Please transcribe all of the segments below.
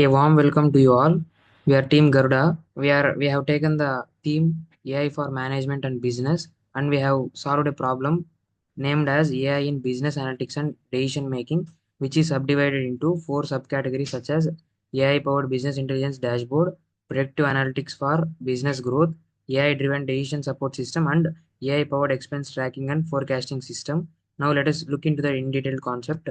A warm welcome to you all. We are Team Garuda. We have taken the theme AI for management and business, and we have solved a problem named as AI in business analytics and decision making, which is subdivided into four subcategories such as AI powered business intelligence dashboard, predictive analytics for business growth, AI driven decision support system, and AI powered expense tracking and forecasting system. Now let us look into the in detailed concept.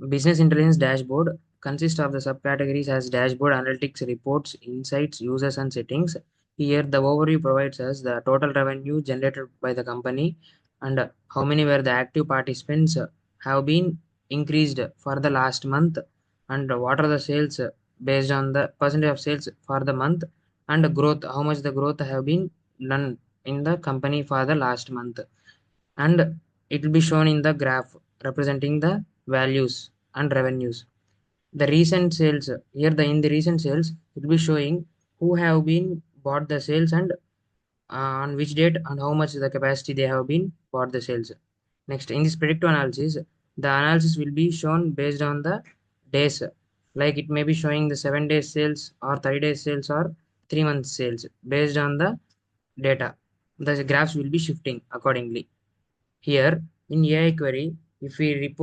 Business intelligence dashboard consists of the subcategories as dashboard, analytics, reports, insights, users, and settings. Here, the overview provides us the total revenue generated by the company and how many were the active participants have been increased for the last month, and what are the sales based on the percentage of sales for the month, and growth, how much the growth have been done in the company for the last month, and it will be shown in the graph representing the values and revenues. The recent sales here, the in the recent sales it will be showing who have been bought the sales and on which date and how much the capacity they have been bought the sales. Next, in this predictive analysis, the analysis will be shown based on the days, like it may be showing the 7 days sales or 30 days sales or 3 months sales. Based on the data, the graphs will be shifting accordingly. Here in AI query, if we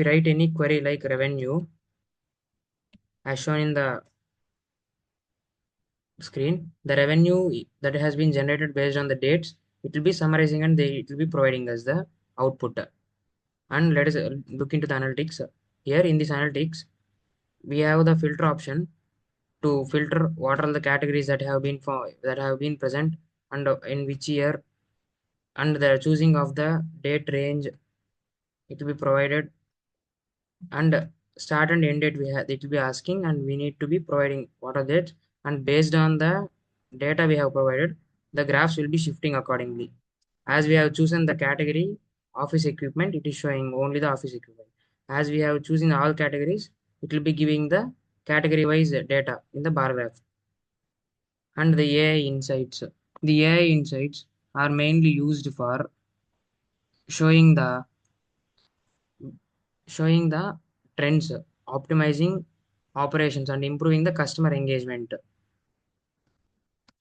write any query like revenue as shown in the screen, the revenue that has been generated based on the dates, it will be summarizing and it will be providing us the output. And let us look into the analytics. Here in this analytics, we have the filter option to filter what are the categories that have been present and in which year, and the choosing of the date range it will be provided, and start and end date we have it will be asking, and we need to be providing what are that, and based on the data we have provided, the graphs will be shifting accordingly. As we have chosen the category office equipment, it is showing only the office equipment. As we have chosen all categories, it will be giving the category wise data in the bar graph. And the AI insights, the AI insights are mainly used for showing the showing the trends, optimizing operations, and improving the customer engagement.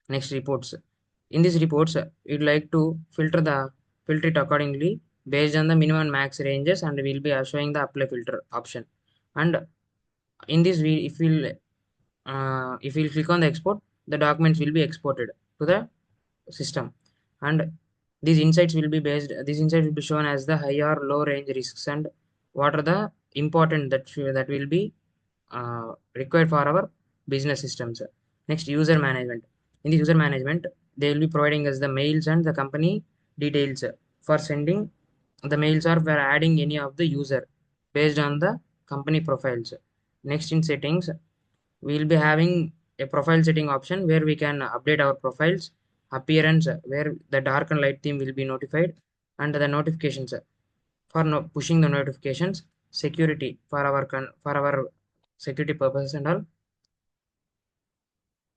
Next, reports. In these reports, you'd like to filter it accordingly based on the minimum and max ranges, and we'll be showing the apply filter option. And in this, if we'll click on the export, the documents will be exported to the system, and these insights will be shown as the high or low range risks and what are the important that will be required for our business systems. Next, user management. In the user management, they will be providing us the mails and the company details for sending the mails or for adding any of the user based on the company profiles. Next, in settings, we will be having a profile setting option where we can update our profiles, appearance where the dark and light theme will be notified, and the notifications for pushing the notifications, security for for our security purposes and all.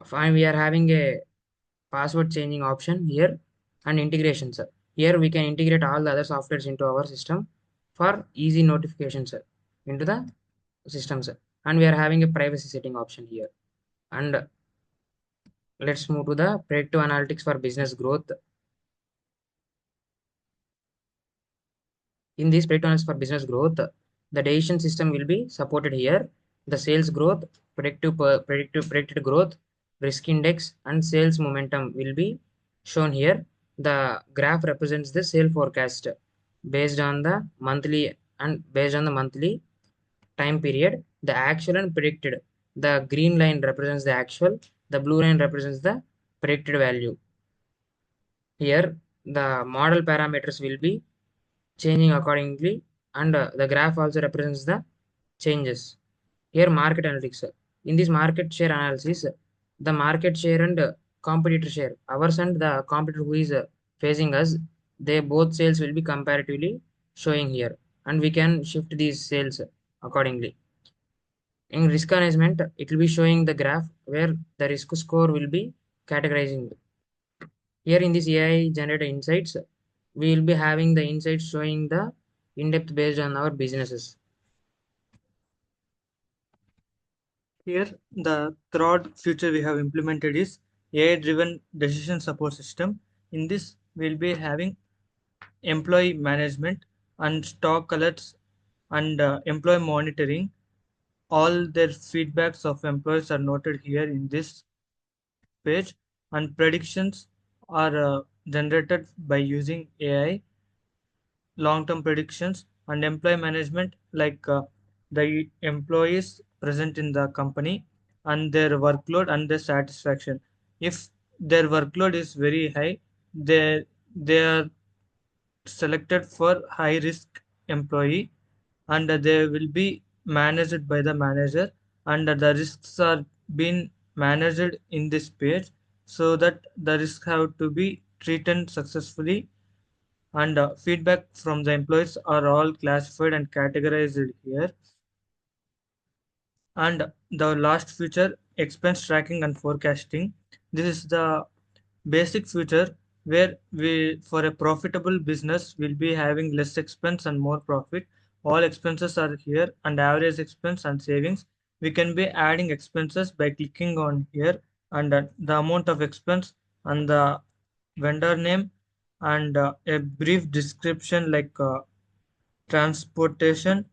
Fine, we are having a password changing option here, and integrations. Here we can integrate all the other softwares into our system for easy notifications into the systems. And we are having a privacy setting option here. And let's move to the predictive analytics for business growth. In this predictive analytics for business growth, the decision system will be supported here. The sales growth, predicted growth, risk index, and sales momentum will be shown here. The graph represents the sale forecast based on the monthly time period, the actual and predicted. The green line represents the actual, the blue line represents the predicted value. Here, the model parameters will be changing accordingly, and the graph also represents the changes. Here, market analytics. In this market share analysis, the market share and competitor share, ours and the competitor who is facing us, they both sales will be comparatively showing here, and we can shift these sales accordingly. In risk management, it will be showing the graph where the risk score will be categorizing. Here in this AI generated insights, We will be having the insights showing the in-depth based on our businesses. Here, the third feature we have implemented is AI-driven decision support system. In this, we'll be having employee management and stock alerts and employee monitoring. All their feedbacks of employees are noted here in this page, and predictions are generated by using AI, long-term predictions, and employee management like the employees present in the company and their workload and their satisfaction. If their workload is very high, they are selected for high risk employee, and they will be managed by the manager, and the risks are being managed in this page, so that the risks have to be treated successfully, and feedback from the employees are all classified and categorized here. And the last feature, expense tracking and forecasting. This is the basic feature where we, for a profitable business, will be having less expense and more profit. All expenses are here, and average expense and savings. We can be adding expenses by clicking on here, and the amount of expense and the vendor name, and a brief description like transportation,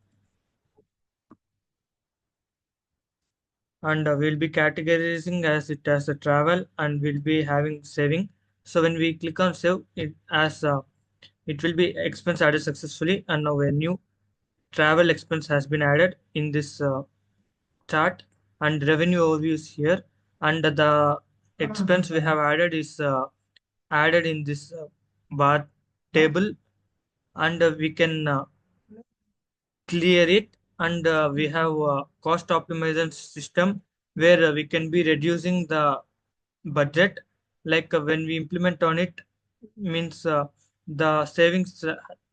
and we'll be categorizing as it as a travel, and we'll be having saving. So when we click on save it, as it will be expense added successfully, and now a new travel expense has been added in this chart, and revenue overview is here, and the expense we have added is added in this bar table, and we can clear it, and we have a cost optimization system where we can be reducing the budget, like when we implement on it, means the savings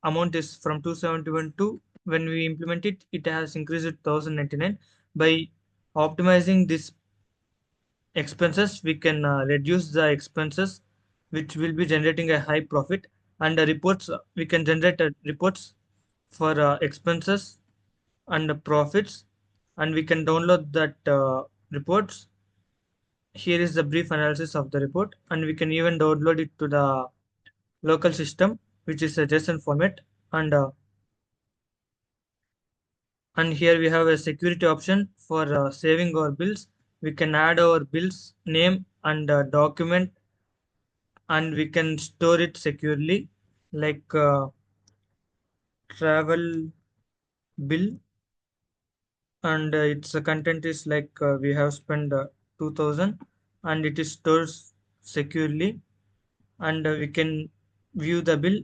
amount is from 271 to, when we implement it, it has increased to 1099. By optimizing this expenses, we can reduce the expenses, which will be generating a high profit. And the reports, we can generate reports for expenses and the profits, and we can download that reports. Here is the brief analysis of the report, and we can even download it to the local system, which is a JSON format. And and here we have a security option for saving our bills. We can add our bills name and document, and we can store it securely, like travel bill, and its content is like we have spent 2000, and it is stored securely, and we can view the bill.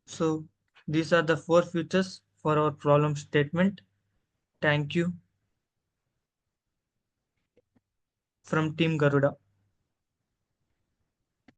So these are the four features for our problem statement. Thank you from Team Garuda.